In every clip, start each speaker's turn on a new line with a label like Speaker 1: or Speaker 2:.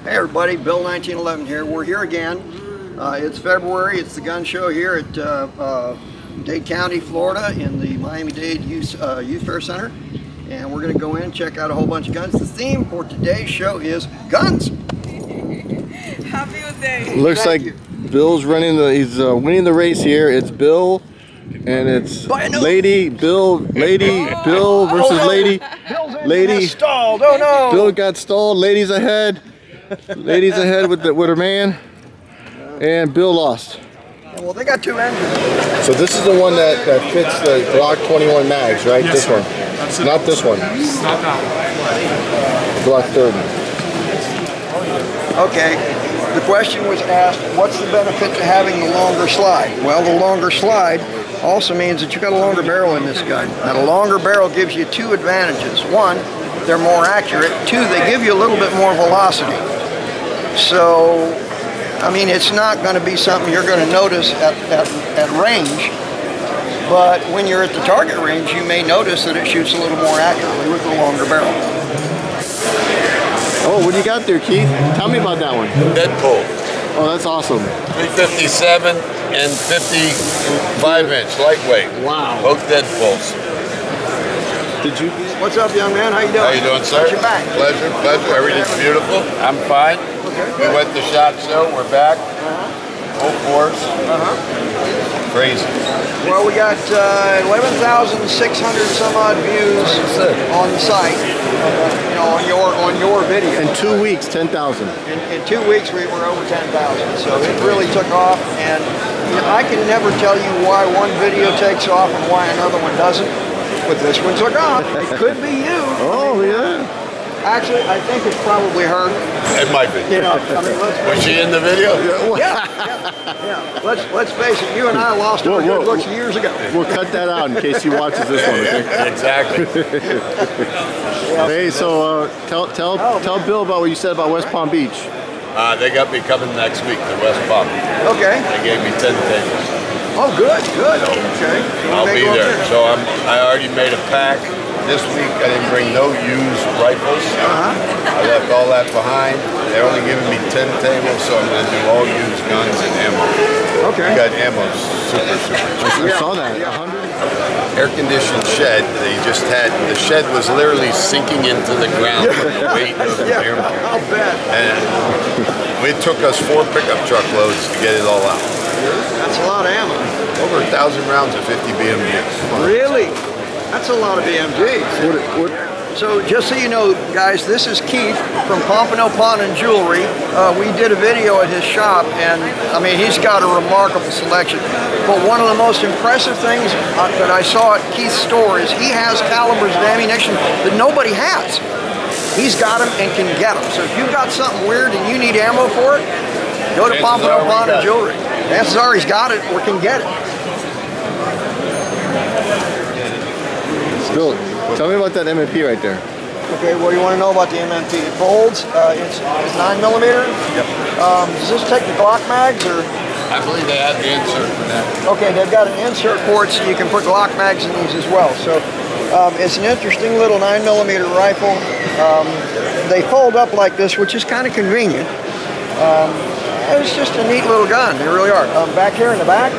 Speaker 1: Hey everybody, Bill 1911 here. We're here again. It's February. It's the gun show here at Dade County, Florida, in the Miami-Dade Youth Fair Center. And we're going to go in and check out a whole bunch of guns. The theme for today's show is guns.
Speaker 2: Happy day.
Speaker 3: Looks
Speaker 1: Thank
Speaker 3: like
Speaker 1: you.
Speaker 3: Bill's running he's winning the race here. It's Bill and it's Bill versus Lady. Lady
Speaker 1: stalled. Oh no!
Speaker 3: Bill got stalled. Ladies ahead. Ladies ahead with her man. And Bill lost.
Speaker 1: Well, they got two engines.
Speaker 3: So this is the one that fits the Glock 21 mags, right?
Speaker 4: Yes,
Speaker 3: this
Speaker 4: sir.
Speaker 3: one.
Speaker 4: That's it.
Speaker 3: Not this one.
Speaker 4: It's not that
Speaker 3: Glock 30.
Speaker 1: Okay. The question was asked, what's the benefit to having the longer slide? Well, the longer slide also means that you got a longer barrel in this gun. Now, the longer barrel gives you two advantages. One, they're more accurate. Two, they give you a little bit more velocity. So, I mean, it's not going to be something you're going to notice at range, but when you're at the target range, you may notice that it shoots a little more accurately with the longer barrel.
Speaker 3: Oh, what do you got there, Keith? Tell me about that one.
Speaker 5: Deadpool.
Speaker 3: Oh, that's awesome.
Speaker 5: 357 and 55-inch lightweight.
Speaker 3: Wow.
Speaker 5: Both Deadpools.
Speaker 3: Did you?
Speaker 1: What's up, young man? How you doing?
Speaker 5: How you doing, sir?
Speaker 1: How's your back?
Speaker 5: Pleasure, pleasure. Everything's beautiful. I'm fine.
Speaker 1: Okay.
Speaker 5: We went to SHOT Show. We're back. Full force. Crazy.
Speaker 1: Well, we got 11,600 some odd views on the site, on your video.
Speaker 3: In 2 weeks, 10,000.
Speaker 1: In 2 weeks, we were over 10,000. So it really took off, and I can never tell you why one video takes off and why another one doesn't. But this one took off. It could be you.
Speaker 3: Oh, yeah.
Speaker 1: Actually, I think it's probably her.
Speaker 5: It might be.
Speaker 1: You know, I mean,
Speaker 5: Was she in the video?
Speaker 1: yeah. Let's face it. You and I lost our good looks years ago.
Speaker 3: We'll cut that out in case she watches this one, okay?
Speaker 5: Exactly.
Speaker 3: Hey, so tell Bill about what you said about West Palm Beach.
Speaker 5: They got me coming next week to West Palm.
Speaker 1: Okay.
Speaker 5: They gave me 10 tables.
Speaker 1: Oh, good. Okay.
Speaker 5: I'll be there. So I already made a pack. This week I didn't bring no used rifles. I left all that behind. They're only giving me 10 tables, so I'm going to do all used guns and ammo.
Speaker 1: Okay.
Speaker 5: We got ammo super.
Speaker 3: I saw that. 100.
Speaker 5: Air-conditioned shed. They just had, the shed was literally sinking into the ground with the weight of the air.
Speaker 1: I'll bet.
Speaker 5: And it took us 4 pickup truck loads to get it all out.
Speaker 1: That's a lot of ammo.
Speaker 5: Over 1,000 rounds of 50 BMGs.
Speaker 1: Really? That's a lot of BMGs. So just so you know, guys, this is Keith from Pompano Pawn and Jewelry. We did a video at his shop, and I mean, he's got a remarkable selection. But one of the most impressive things that I saw at Keith's store is he has calibers of ammunition that nobody has. He's got them and can get them. So if you've got something weird and you need ammo for it, go to Pompano Pawn and Jewelry. Chances are he's got it or can get it.
Speaker 3: Bill, tell me about that MMP right there.
Speaker 1: Okay, what do you want to know about the MMP? It folds, it's 9mm.
Speaker 5: Yep.
Speaker 1: Does this take the Glock mags or?
Speaker 5: I believe they have the insert for that.
Speaker 1: Okay, they've got an insert port so you can put Glock mags in these as well. So it's an interesting little 9mm rifle. They fold up like this, which is kind of convenient. It's just a neat little gun, they really are. Back here in the back,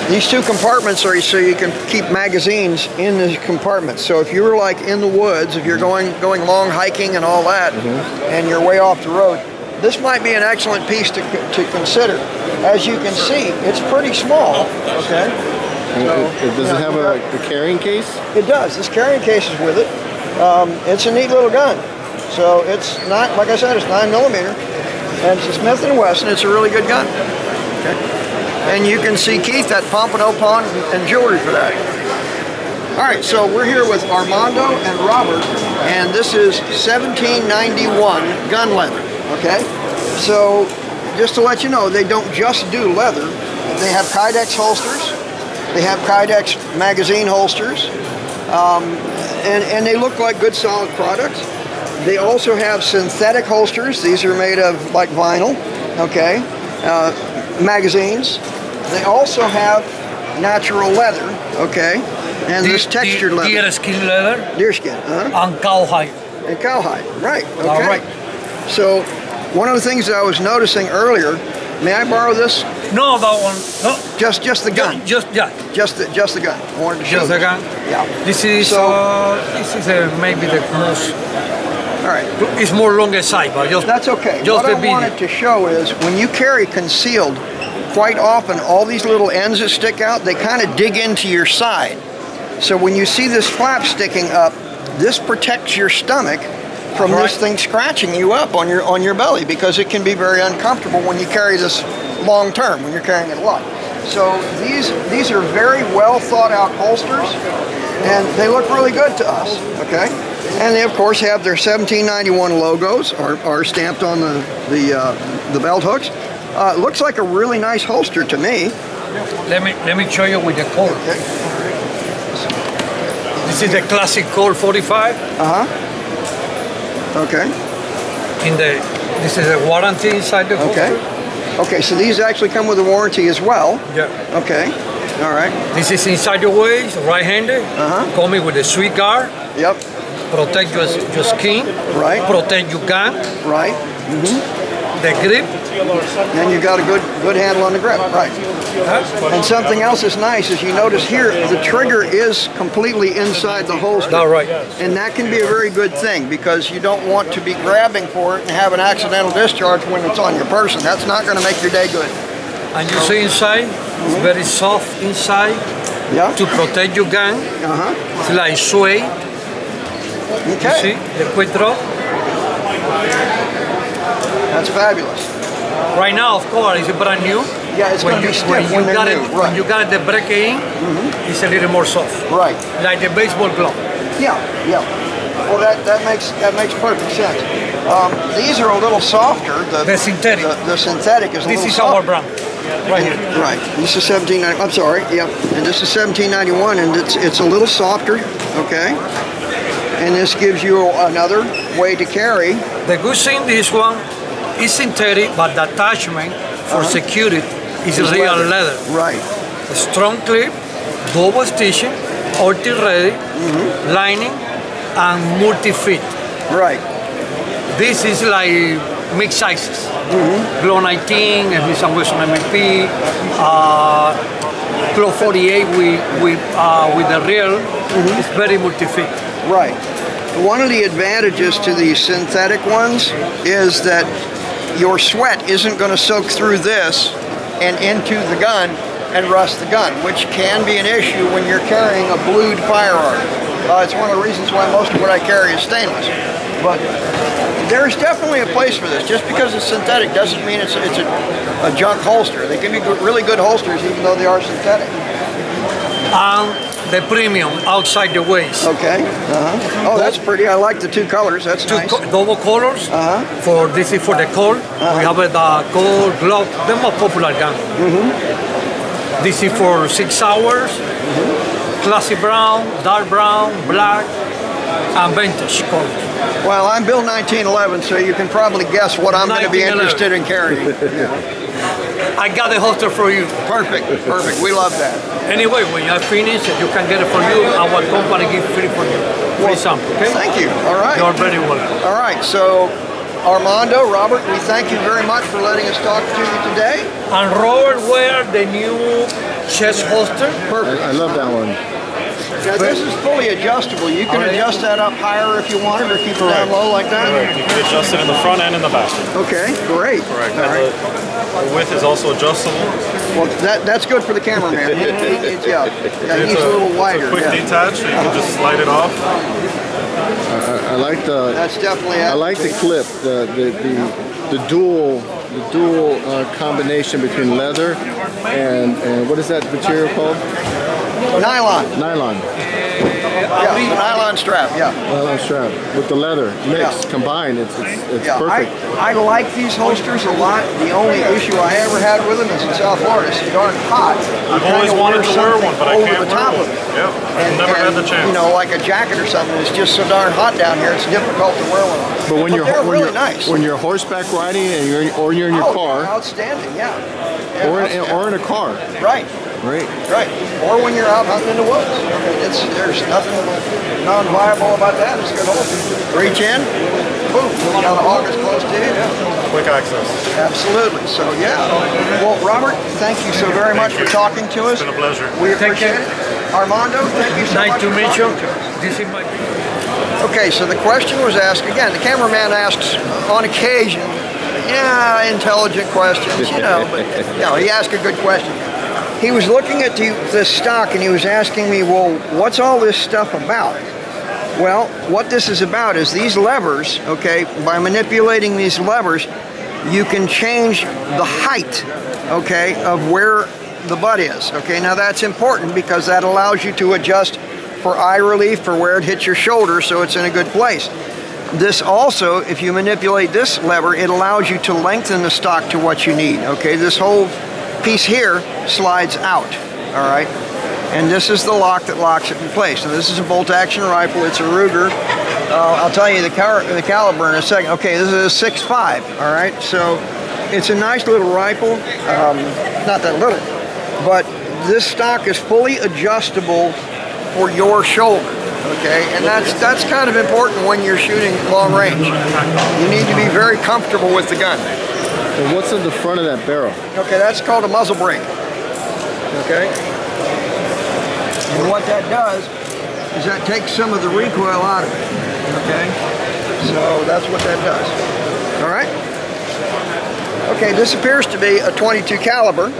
Speaker 1: these two compartments are so you can keep magazines in the compartments. So if you were like in the woods, if you're going long hiking and all that, and you're way off the road, this might be an excellent piece to consider. As you can see, it's pretty small. Okay.
Speaker 3: Does it have a carrying case?
Speaker 1: It does. This carrying case is with it. It's a neat little gun. So it's not, like I said, it's 9mm, and it's a Smith & Wesson. It's a really good gun. Okay. And you can see Keith at Pompano Pawn and Jewelry for that. All right, so we're here with Armando and Robert, and this is 1791 gun leather, okay? So just to let you know, they don't just do leather. They have Kydex holsters. They have Kydex magazine holsters. And they look like good, solid products. They also have synthetic holsters. These are made of like vinyl, okay? Magazines. They also have natural leather, okay? And this textured leather.
Speaker 2: Deerskin leather.
Speaker 1: Deerskin,
Speaker 2: And cowhide.
Speaker 1: And cowhide, right, okay.
Speaker 2: All right.
Speaker 1: So One of the things that I was noticing earlier, may I borrow this?
Speaker 4: No, that one. No.
Speaker 1: Just the gun.
Speaker 4: Just yeah.
Speaker 1: Just the gun. I wanted to show
Speaker 4: Just the
Speaker 1: this.
Speaker 4: gun.
Speaker 1: Yeah.
Speaker 4: This is maybe the most.
Speaker 1: All right.
Speaker 4: It's more longer side, but just
Speaker 1: That's okay.
Speaker 4: Just
Speaker 1: What
Speaker 4: the
Speaker 1: I wanted to show is when you carry concealed, quite often all these little ends that stick out, they kind of dig into your side. So when you see this flap sticking up, this protects your stomach from this thing scratching you up on your belly, because it can be very uncomfortable when you carry this long term, when you're carrying it a lot. So these are very well thought out holsters, and they look really good to us. Okay, and they of course have their 1791 logos are stamped on the belt hooks. Looks like a really nice holster to me.
Speaker 4: Let me show you with the Colt.
Speaker 1: Okay.
Speaker 4: This is the classic Colt 45.
Speaker 1: Okay.
Speaker 4: This is a warranty inside the holster.
Speaker 1: Okay. Okay, so these actually come with a warranty as well.
Speaker 4: Yeah.
Speaker 1: Okay. All right.
Speaker 4: This is inside the waist, right-handed. Coming with a sweet guard.
Speaker 1: Yep.
Speaker 4: Protect your skin.
Speaker 1: Right.
Speaker 4: Protect your gun.
Speaker 1: Right.
Speaker 4: The grip.
Speaker 1: And you got a good handle on the grip. Right. And something else that's nice is you notice here the trigger is completely inside the holster.
Speaker 4: All right.
Speaker 1: And that can be a very good thing, because you don't want to be grabbing for it and have an accidental discharge when it's on your person. That's not going to make your day good.
Speaker 4: And you see inside, it's very soft inside.
Speaker 1: Yeah.
Speaker 4: To protect your gun. It's like suede.
Speaker 1: Okay.
Speaker 4: You see the quick drop.
Speaker 1: That's fabulous.
Speaker 4: Right now, of course, it's brand new.
Speaker 1: Yeah, it's going to be stiff when they're new. Right.
Speaker 4: When you got the break in, it's a little more soft.
Speaker 1: Right.
Speaker 4: Like the baseball glove.
Speaker 1: Yeah, yeah. Well, that makes perfect sense. These are a little softer.
Speaker 4: The synthetic.
Speaker 1: The synthetic is a
Speaker 4: This
Speaker 1: little
Speaker 4: is
Speaker 1: softer.
Speaker 4: our brand. Right here.
Speaker 1: Right. This is 1790. I'm sorry. Yep. And this is 1791, and it's a little softer. Okay. And this gives you another way to carry.
Speaker 4: The good thing, this one is synthetic, but the attachment for security is real leather.
Speaker 1: Right.
Speaker 4: A strong clip, double stitching, ready, lining, and multi-fit.
Speaker 1: Right.
Speaker 4: This is like mixed sizes. Glow 19, Smith & Wesson MMP, Glow 48 with the real. It's very multi-fit.
Speaker 1: Right. One of the advantages to these synthetic ones is that your sweat isn't going to soak through this and into the gun and rust the gun, which can be an issue when you're carrying a blued firearm. It's one of the reasons why most of what I carry is stainless. But there's definitely a place for this. Just because it's synthetic doesn't mean it's a junk holster. They can be really good holsters even though they are synthetic.
Speaker 4: The premium outside the waist.
Speaker 1: Okay. Oh, that's pretty. I like the two colors. That's nice.
Speaker 4: Double colors. For this is for the Colt. We have the Colt glove, the most popular gun. This is for 6 hours. Classic brown, dark brown, black, and vintage color.
Speaker 1: Well, I'm built 1911, so you can probably guess what I'm going to be
Speaker 4: 1911.
Speaker 1: interested in carrying.
Speaker 4: I got the holster for you.
Speaker 1: Perfect, perfect. We love that.
Speaker 4: Anyway, when you're finished, you can get it for you. Our company gives free for you. Free sample, okay?
Speaker 1: Thank you. All right.
Speaker 4: You're very welcome.
Speaker 1: All right. So, Armando, Robert, we thank you very much for letting us talk to you today.
Speaker 4: And Robert wear the new chest holster.
Speaker 1: Perfect.
Speaker 3: I love that one.
Speaker 1: Now, this is fully adjustable. You can adjust that up higher if you want it, or keep it down low like that.
Speaker 6: You can adjust it in the front and in the back.
Speaker 1: Okay, great.
Speaker 6: Correct.
Speaker 1: All
Speaker 6: And
Speaker 1: right.
Speaker 6: the width is also adjustable.
Speaker 1: Well, that's good for the cameraman. Yeah, he's a little wider.
Speaker 6: Quick
Speaker 1: Yeah.
Speaker 6: detach, so you can just slide it off.
Speaker 3: I like the.
Speaker 1: That's definitely.
Speaker 3: I like the clip. The dual combination between leather and what is that material called?
Speaker 1: Nylon.
Speaker 3: Nylon.
Speaker 1: Yeah, the nylon strap. Yeah.
Speaker 3: Nylon strap with the leather mixed,
Speaker 1: Yeah.
Speaker 3: combined. It's
Speaker 1: Yeah,
Speaker 3: perfect.
Speaker 1: I like these holsters a lot. The only issue I ever had with them is in South Florida. It's so darn hot.
Speaker 6: I've always wanted to wear one, but I
Speaker 1: over
Speaker 6: can't
Speaker 1: the
Speaker 6: wear
Speaker 1: top
Speaker 6: one.
Speaker 1: of it.
Speaker 6: Yep, I've never had the chance.
Speaker 1: You know, like a jacket or something. It's just so darn hot down here. It's difficult to wear one.
Speaker 3: But when you're
Speaker 1: they're
Speaker 3: when
Speaker 1: really
Speaker 3: you're
Speaker 1: nice.
Speaker 3: when you're horseback riding and you're in your
Speaker 1: Oh,
Speaker 3: car
Speaker 1: outstanding. Yeah.
Speaker 3: or in a car,
Speaker 1: Right.
Speaker 3: right?
Speaker 1: Right. Or when you're out hunting in the woods. I mean, there's nothing non-viable about that. It's a good holster. Reach in, boom, you got a hog as close to you.
Speaker 6: Quick access.
Speaker 1: Absolutely. So yeah. Well, Robert, thank you so very much for talking to us.
Speaker 6: It's been a pleasure.
Speaker 1: We appreciate it. Armando, thank you so much.
Speaker 4: Nice to
Speaker 1: for
Speaker 4: meet you.
Speaker 1: talking to us.
Speaker 4: This is my.
Speaker 1: Okay, so the question was asked again. The cameraman asks on occasion, intelligent questions, but he asked a good question. He was looking at this stock and he was asking me, well, what's all this stuff about? Well, what this is about is these levers, okay, by manipulating these levers, you can change the height, okay, of where the butt is, okay. Now that's important because that allows you to adjust for eye relief, for where it hits your shoulder, so it's in a good place. This also, if you manipulate this lever, it allows you to lengthen the stock to what you need, okay. This whole piece here slides out, all right. And this is the lock that locks it in place. Now this is a bolt-action rifle. It's a Ruger. I'll tell you the caliber in a second. Okay, this is a 6.5. All right, so it's a nice little rifle. Not that little, but this stock is fully adjustable for your shoulder. Okay, and that's kind of important when you're shooting long range. You need to be very comfortable with the gun.
Speaker 3: And what's in the front of that barrel?
Speaker 1: Okay, that's called a muzzle brake. Okay. And what that does is that takes some of the recoil out of it, okay? So that's what that does, all right? Okay, this appears to be a 22 caliber.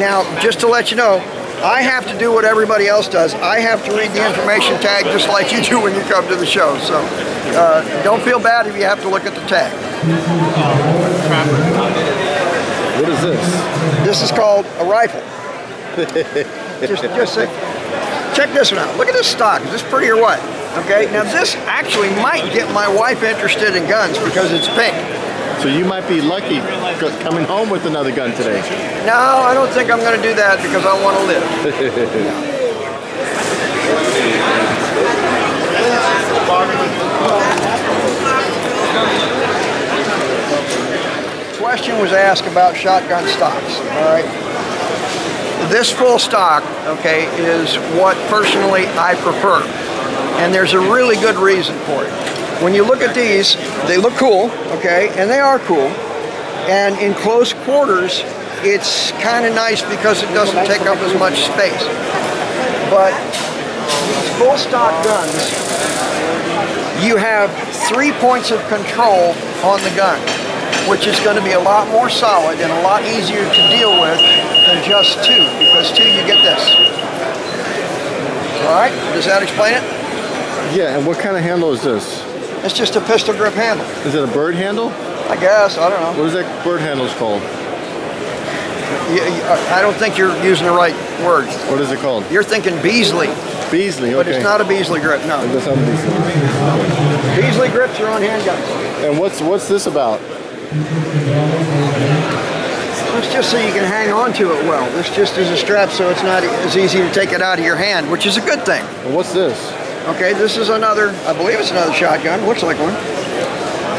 Speaker 1: Now, just to let you know, I have to do what everybody else does. I have to read the information tag just like you do when you come to the show. So don't feel bad if you have to look at the tag.
Speaker 3: What is this?
Speaker 1: This is called a rifle. Just check this one out. Look at this stock. Is this pretty or what? Okay, now this actually might get my wife interested in guns because it's pink.
Speaker 3: So you might be lucky coming home with another gun today.
Speaker 1: No, I don't think I'm going to do that because I want to live. Question was asked about shotgun stocks, all right? This full stock, okay, is what personally I prefer. And there's a really good reason for it. When you look at these, they look cool, okay, and they are cool. And in close quarters, it's kind of nice because it doesn't take up as much space. But these full stock guns, you have 3 points of control on the gun, which is going to be a lot more solid and a lot easier to deal with than just 2, because 2 you get this. All right, does that explain it?
Speaker 3: Yeah, and what kind of handle is this?
Speaker 1: It's just a pistol grip handle.
Speaker 3: Is it a bird handle?
Speaker 1: I guess, I don't know.
Speaker 3: What is that bird handle's called?
Speaker 1: I don't think you're using the right word.
Speaker 3: What is it called?
Speaker 1: You're thinking Beasley.
Speaker 3: Beasley, okay.
Speaker 1: But it's not a Beasley grip, no.
Speaker 3: That's not a Beasley.
Speaker 1: Beasley grips are on handguns.
Speaker 3: And what's this about?
Speaker 1: It's just so you can hang on to it well. This just is a strap so it's not as easy to take it out of your hand, which is a good thing.
Speaker 3: And what's this?
Speaker 1: Okay, this is another, I believe it's another shotgun. Looks like one.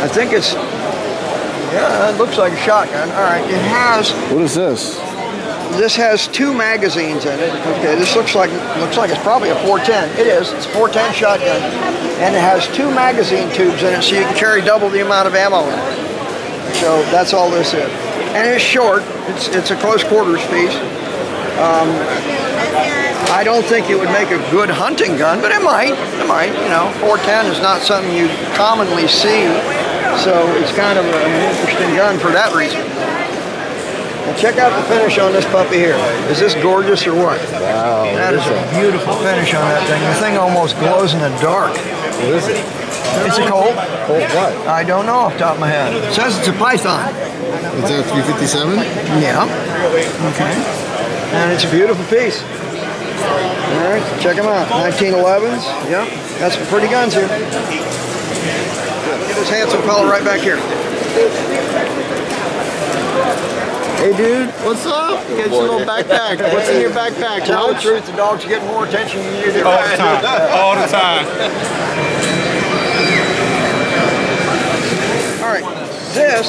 Speaker 1: I think it's, yeah, it looks like a shotgun. All right, it has.
Speaker 3: What is this?
Speaker 1: This has 2 magazines in it. Okay, this looks like it's probably a 410. It is. It's a 410 shotgun, and it has 2 magazine tubes in it, so you can carry double the amount of ammo in it. So that's all this is. And it's short. It's a close quarters piece. I don't think it would make a good hunting gun, but it might. It might. You know, 410 is not something you commonly see, so it's kind of an interesting gun for that reason. And check out the finish on this puppy here. Is this gorgeous or what?
Speaker 3: Wow.
Speaker 1: That is a beautiful finish on that thing. The thing almost glows in the dark.
Speaker 3: What is it?
Speaker 1: It's a Colt.
Speaker 3: Colt what?
Speaker 1: I don't know off the top of my head. It says it's a Python.
Speaker 3: Is that a 357?
Speaker 1: Yeah. Okay. And it's a beautiful piece. All right, check them out. 1911s. Yep. Got some pretty guns here. Look at this handsome fellow right back here.
Speaker 3: Hey dude, what's up? Get your little backpack. What's in your backpack?
Speaker 1: Tell the
Speaker 3: Coach?
Speaker 1: truth, the dog's getting more attention than you do.
Speaker 6: All the time. All the time.
Speaker 1: All right, this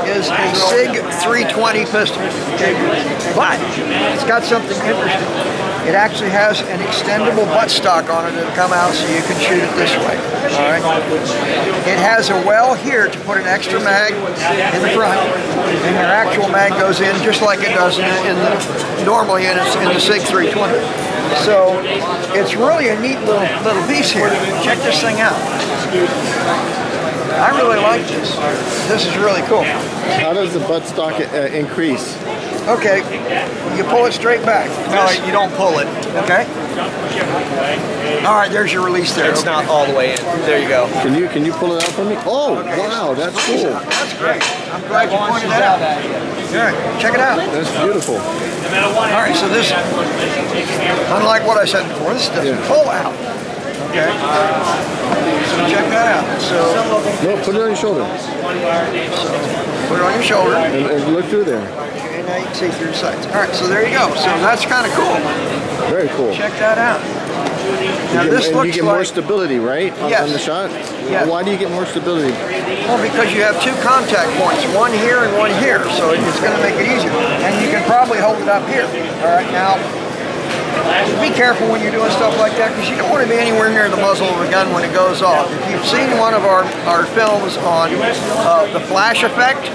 Speaker 1: is a SIG 320 pistol, okay? But it's got something interesting. It actually has an extendable buttstock on it that'll come out so you can shoot it this way. All right. It has a well here to put an extra mag in the front, and your actual mag goes in just like it does normally in the SIG 320. So it's really a neat little piece here. Check this thing out. I really like this. This is really cool.
Speaker 3: How does the buttstock increase?
Speaker 1: Okay, you pull it straight back.
Speaker 7: No, you don't pull it.
Speaker 1: Okay. All right, there's your release there.
Speaker 7: It's not all the way in. There you go.
Speaker 3: Can you pull it out for me? Oh, wow, that's cool.
Speaker 1: That's great. I'm glad you pointed that out. All right, check it out.
Speaker 3: That's beautiful.
Speaker 1: All right, so this, unlike what I said before, this doesn't pull out. Okay. So check that out. So
Speaker 3: No, put it on your shoulder.
Speaker 1: put it on your shoulder.
Speaker 3: And look through there.
Speaker 1: And now you can see through the sights. All right, so there you go. So that's kind of cool.
Speaker 3: Very cool.
Speaker 1: Check that out. Now this
Speaker 3: And
Speaker 1: looks
Speaker 3: you get
Speaker 1: like
Speaker 3: more stability, right?
Speaker 1: Yes.
Speaker 3: On the shot?
Speaker 1: Yes.
Speaker 3: Why do you get more stability?
Speaker 1: well, because you have two contact points, one here and one here, so it's going to make it easier. And you can probably hold it up here. All right, now be careful when you're doing stuff like that because you don't want to be anywhere near the muzzle of a gun when it goes off. If you've seen one of our films on the flash effect,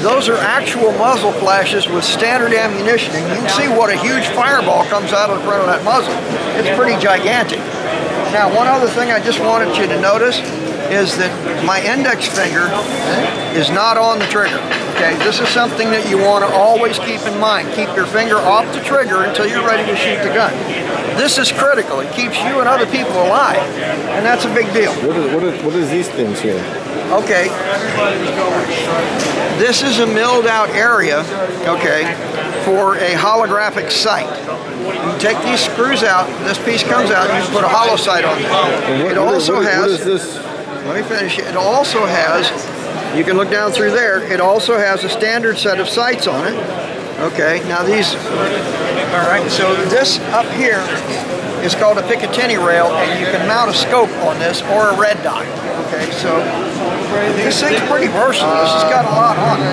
Speaker 1: those are actual muzzle flashes with standard ammunition, and you can see what a huge fireball comes out of the front of that muzzle. It's pretty gigantic. Now, one other thing I just wanted you to notice is that my index finger is not on the trigger. Okay, this is something that you want to always keep in mind. Keep your finger off the trigger until you're ready to shoot the gun. This is critical. It keeps you and other people alive, and that's a big deal.
Speaker 3: What is these things here?
Speaker 1: Okay, this is a milled out area, okay, for a holographic sight. You take these screws out, this piece comes out, and you put a hollow sight on it. It also has,
Speaker 3: what is this?
Speaker 1: let me finish, it also has, you can look down through there, it also has a standard set of sights on it. Okay, now these, all right, so this up here is called a Picatinny rail, and you can mount a scope on this or a red dot. Okay, so this thing's pretty versatile. This has got a lot on it.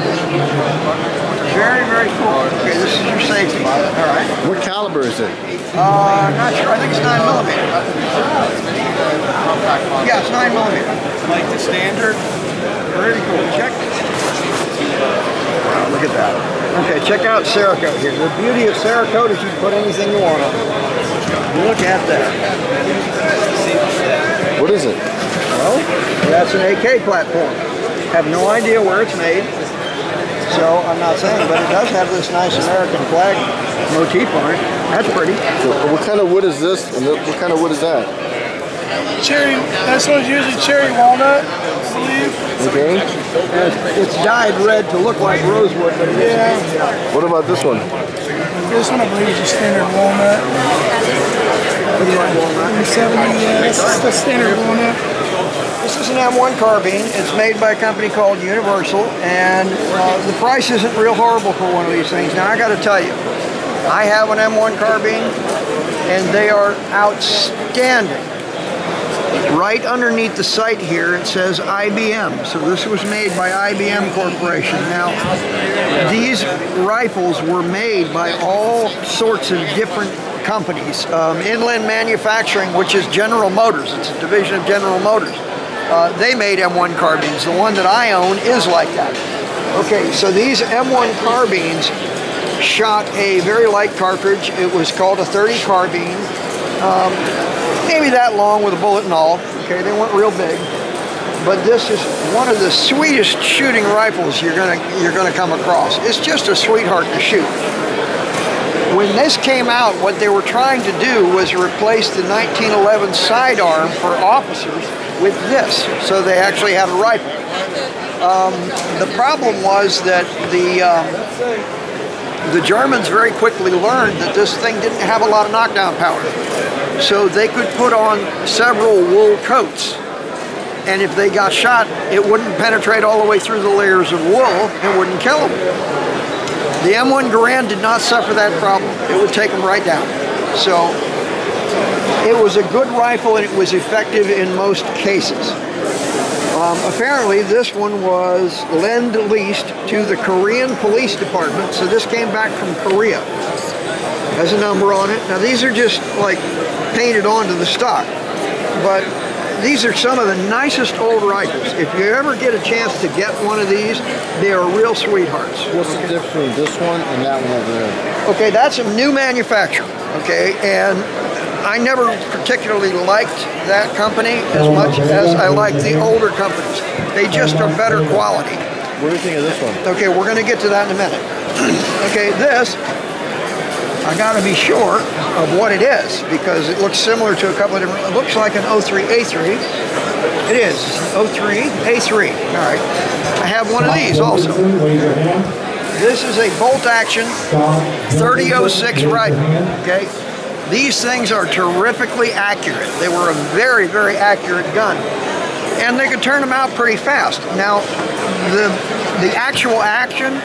Speaker 1: Very, very cool. Okay, this is your safety. All right.
Speaker 3: What caliber is it?
Speaker 1: I'm not sure. I think it's 9mm. Yeah, it's 9mm.
Speaker 7: Like the standard.
Speaker 1: Very cool. Check. Wow, look at that. Okay, check out Cerakote here. The beauty of Cerakote is you can put anything you want on it. Look at that.
Speaker 3: What is it?
Speaker 1: Well, that's an AK platform. Have no idea where it's made, so I'm not saying, but it does have this nice American flag motif on it. That's pretty.
Speaker 3: So what kind of wood is this? And what kind of wood is that?
Speaker 8: Cherry, this one's usually cherry walnut, I believe.
Speaker 3: Okay.
Speaker 1: It's dyed red to look like rosewood, but it isn't.
Speaker 3: What about this one?
Speaker 8: This one I believe is a standard walnut. 70, yeah, this is the standard walnut.
Speaker 1: This is an M1 carbine. It's made by a company called Universal, and the price isn't real horrible for one of these things. Now, I got to tell you, I have an M1 carbine, and they are outstanding. Right underneath the sight here, it says IBM. So this was made by IBM Corporation. Now, these rifles were made by all sorts of different companies. Inland Manufacturing, which is General Motors. It's a division of General Motors. They made M1 carbines. The one that I own is like that. Okay, so these M1 carbines shot a very light cartridge. It was called a 30 carbine. Maybe that long with a bullet and all. Okay, they weren't real big. But this is one of the sweetest shooting rifles you're gonna come across. It's just a sweetheart to shoot. When this came out, what they were trying to do was replace the 1911 sidearm for officers with this, so they actually had a rifle. The problem was that the Germans very quickly learned that this thing didn't have a lot of knockdown power, so they could put on several wool coats, and if they got shot, it wouldn't penetrate all the way through the layers of wool and wouldn't kill them. The M1 Garand did not suffer that problem. It would take them right down. So it was a good rifle, and it was effective in most cases. Apparently, this one was lend-leased to the Korean Police Department, so this came back from Korea. has a number on it. Now these are just like painted onto the stock, but these are some of the nicest old rifles. If you ever get a chance to get one of these, they are real sweethearts.
Speaker 3: What's the difference between this one and that one over there?
Speaker 1: Okay, that's a new manufacturer, okay, and I never particularly liked that company as much as I like the older companies. They just are better quality.
Speaker 3: What do you think of this one?
Speaker 1: Okay, we're going to get to that in a minute. Okay, this, I got to be sure of what it is because it looks similar to a couple of different, it looks like an 03A3. It is, 03A3. All right, I have one of these also. This is a bolt action 3006 rifle, okay? These things are terrifically accurate. They were a very, very accurate gun. And they could turn them out pretty fast. Now, the actual action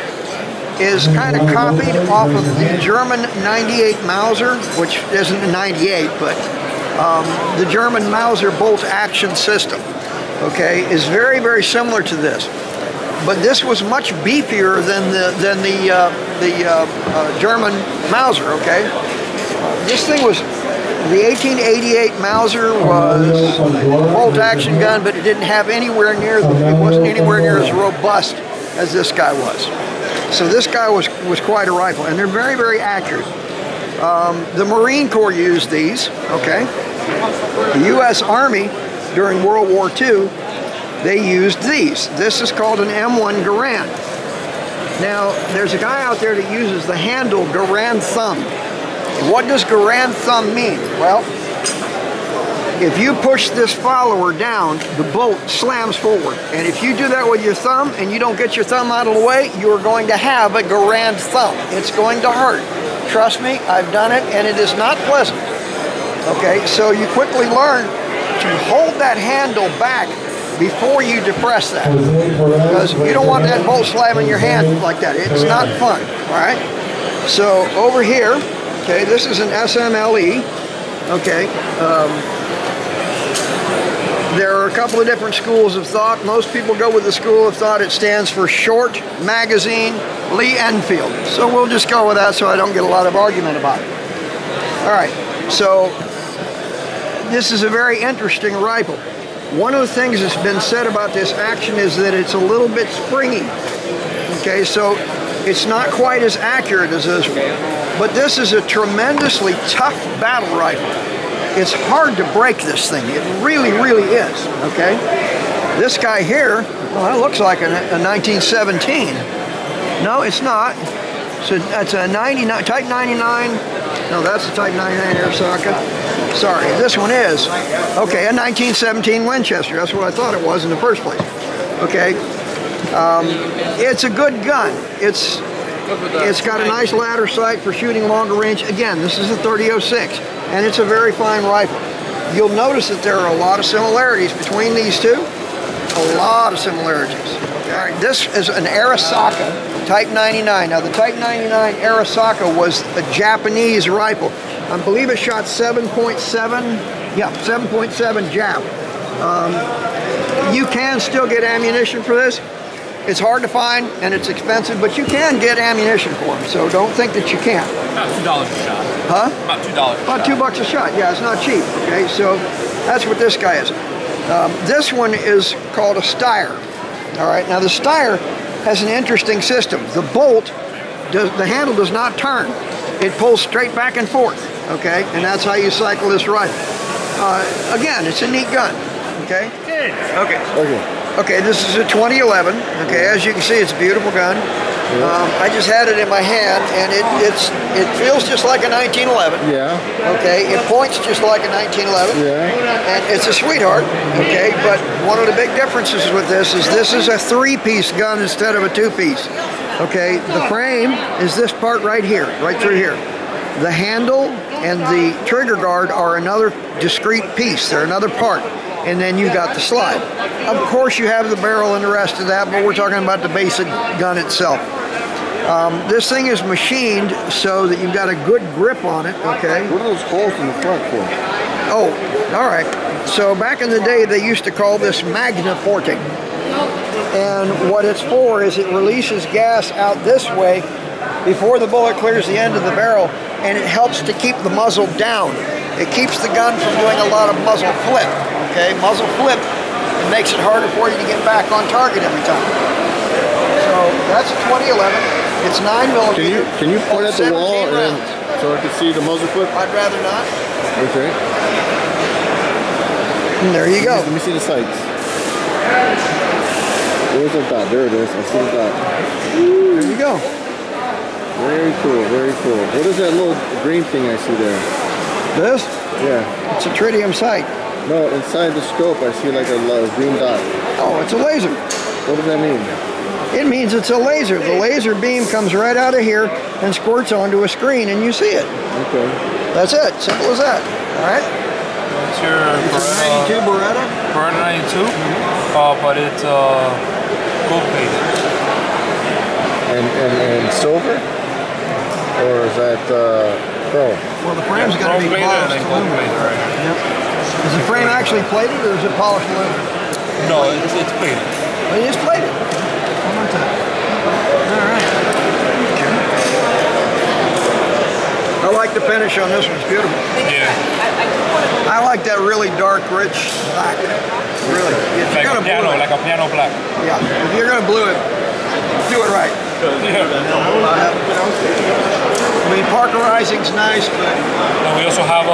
Speaker 1: is kind of copied off of the German 98 Mauser, which isn't a 98, but the German Mauser bolt action system, okay, is very, very similar to this. But this was much beefier than the German Mauser, okay? This thing was, the 1888 Mauser was a bolt action gun, but it didn't have anywhere near, it wasn't anywhere near as robust as this guy was. So this guy was quite a rifle, and they're very, very accurate. The Marine Corps used these, okay? The U.S. Army during World War II, they used these. This is called an M1 Garand. Now, there's a guy out there that uses the handle Garand thumb. What does Garand thumb mean? Well, if you push this follower down, the bolt slams forward. And if you do that with your thumb and you don't get your thumb out of the way, you're going to have a Garand thumb. It's going to hurt. Trust me, I've done it and it is not pleasant. Okay, so you quickly learn to hold that handle back before you depress that, because you don't want that bolt slamming your hand like that. It's not fun, all right? So over here, okay, this is an SMLE, okay? There are a couple of different schools of thought. Most people go with the school of thought. It stands for Short Magazine Lee Enfield. So we'll just go with that so I don't get a lot of argument about it. All right, so this is a very interesting rifle. One of the things that's been said about this action is that it's a little bit springy. Okay, so it's not quite as accurate as this one. But this is a tremendously tough battle rifle. It's hard to break this thing. It really, really is, okay? This guy here, well, that looks like a 1917. No, it's not. So that's a 99, Type 99. No, that's a Type 99 air socket. Sorry, this one is. Okay, a 1917 Winchester. That's what I thought it was in the first place. Okay, it's a good gun. It's got a nice ladder sight for shooting longer range. Again, this is a 3006, and it's a very fine rifle. You'll notice that there are a lot of similarities between these two. A lot of similarities. All right, this is an Arisaka Type 99. Now, the Type 99 Arisaka was a Japanese rifle. I believe it shot 7.7, yeah, 7.7 Jap. You can still get ammunition for this. It's hard to find and it's expensive, but you can get ammunition for them, so don't think that you can't.
Speaker 7: About $2 a shot.
Speaker 1: Huh?
Speaker 7: About $2.
Speaker 1: About $2 a shot. Yeah, it's not cheap. Okay, so that's what this guy is. This one is called a Steyr. All right. Now the Steyr has an interesting system. The bolt, the handle does not turn. It pulls straight back and forth. Okay, and that's how you cycle this rifle. Again, it's a neat gun. Okay. Okay, this is a 2011. Okay, as you can see, it's a beautiful gun. I just had it in my hand, and it feels just like a 1911.
Speaker 3: Yeah.
Speaker 1: Okay, it points just like a 1911.
Speaker 3: Yeah.
Speaker 1: And it's a sweetheart. Okay, but one of the big differences with this is a three-piece gun instead of a two-piece. Okay, the frame is this part right here, right through here. The handle and the trigger guard are another discrete piece. They're another part. And then you got the slide. Of course you have the barrel and the rest of that, but we're talking about the basic gun itself. This thing is machined so that you've got a good grip on it, okay?
Speaker 3: What are those holes in the front for?
Speaker 1: Oh, all right. So back in the day, they used to call this Magna Forte. And what it's for is it releases gas out this way before the bullet clears the end of the barrel, and it helps to keep the muzzle down. It keeps the gun from doing a lot of muzzle flip. Okay, muzzle flip, it makes it harder for you to get back on target every time. So that's a 2011. It's 9mm.
Speaker 3: Can you point at the wall and so I can see the muzzle flip?
Speaker 1: I'd rather not.
Speaker 3: Okay.
Speaker 1: And there you go.
Speaker 3: Let me see the sights. Where's the dot? There it is. I see the dot.
Speaker 1: There you go.
Speaker 3: Very cool, very cool. What is that little green thing I see there?
Speaker 1: This?
Speaker 3: Yeah.
Speaker 1: It's a tritium sight.
Speaker 3: No, inside the scope I see like a green dot.
Speaker 1: Oh, it's a laser.
Speaker 3: What does that mean?
Speaker 1: It means it's a laser. The laser beam comes right out of here and squirts onto a screen and you see it.
Speaker 3: Okay.
Speaker 1: That's it. Simple as that. All right?
Speaker 6: It's your
Speaker 1: It's a 92 Beretta.
Speaker 6: Beretta 92, but it's gold plated.
Speaker 3: And silver? Or is that chrome?
Speaker 1: Well, the frame's got to be
Speaker 6: Plated
Speaker 1: polished
Speaker 6: and gold
Speaker 1: aluminum.
Speaker 6: plated, right?
Speaker 1: Yep. Is the frame actually plated or is it polished aluminum?
Speaker 6: No, it's plated.
Speaker 1: Oh, it is plated. One more time. All right. I like the finish on this one. It's beautiful.
Speaker 6: Yeah.
Speaker 1: I like that really dark, rich black. Really. If you're gonna blue it,
Speaker 6: Like a piano black.
Speaker 1: yeah. If you're gonna blue it, do it right.
Speaker 6: Yeah.
Speaker 1: I mean, Parkerizing's nice, but
Speaker 6: And we also have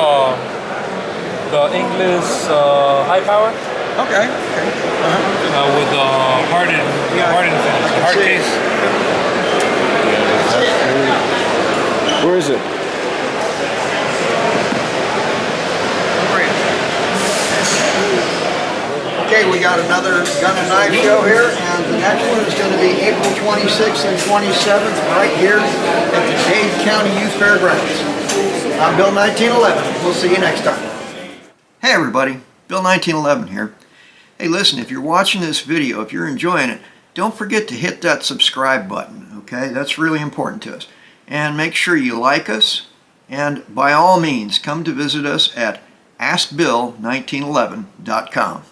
Speaker 6: the English high power
Speaker 1: okay.
Speaker 6: with the hardened finish, the hard case.
Speaker 3: Where is it?
Speaker 1: Okay, we got another gun and knife show here, and the next one is going to be April 26th and 27th, right here at the Dade County Youth Fairgrounds. I'm Bill 1911. We'll see you next time. Hey everybody, Bill 1911 here. Hey listen, if you're watching this video, if you're enjoying it, don't forget to hit that subscribe button, okay? That's really important to us. And make sure you like us, and by all means, come to visit us at askbill1911.com.